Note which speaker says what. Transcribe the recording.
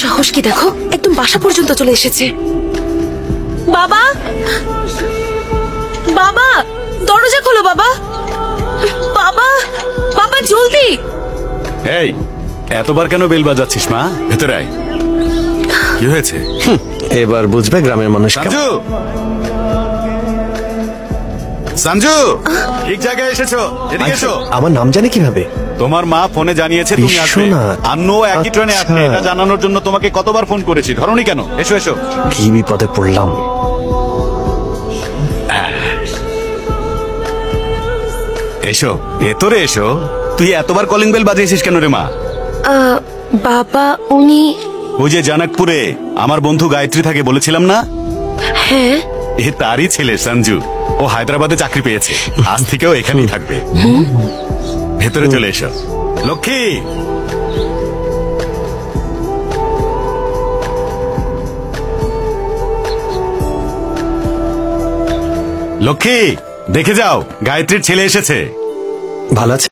Speaker 1: সাহস কি দেখো, একদম বাসা পর্যন্ত চলে এসেছে। বাবা, বাবা দরজা খোলো বাবা, বাবা, বাবা জলদি।
Speaker 2: এই এতবার কেন বেল বাজাচ্ছিস মা? ভেতরে আয়। কি হয়েছে?
Speaker 3: এবার বুঝবে গ্রামের মানুষ।
Speaker 2: সঞ্জু, সঞ্জু, ঠিক জায়গায় এসেছো, এদিকে এসো।
Speaker 3: আমার নাম জানে কিভাবে?
Speaker 2: তোমার মা ফোনে জানিয়েছে তুমি আসবে।
Speaker 3: বিশ্বনাথ।
Speaker 2: আন্নো একই ট্রেনে আসবে, এটা জানানোর জন্য তোমাকে কতবার ফোন করেছি, ধরোনি কেন? এসো এসো।
Speaker 3: কি বিপদে পড়লাম।
Speaker 2: এসো ভেতরে এসো। তুই এতবার কলিং বেল বাজিয়েছিস কেন রে মা?
Speaker 1: বাবা উনি,
Speaker 2: ওই যে জানাকপুরে আমার বন্ধু গায়ত্রী থাকে বলেছিলাম না?
Speaker 1: হ্যাঁ
Speaker 2: এ তারই ছেলে সঞ্জু। ও হায়দ্রাবাদে চাকরি পেয়েছে, আজ থেকেও এখানেই থাকবে। ভেতরে চলে এসো লক্ষ্মী। লক্ষ্মী দেখে যাও, গায়ত্রীর ছেলে এসেছে।
Speaker 3: ভালো আছে?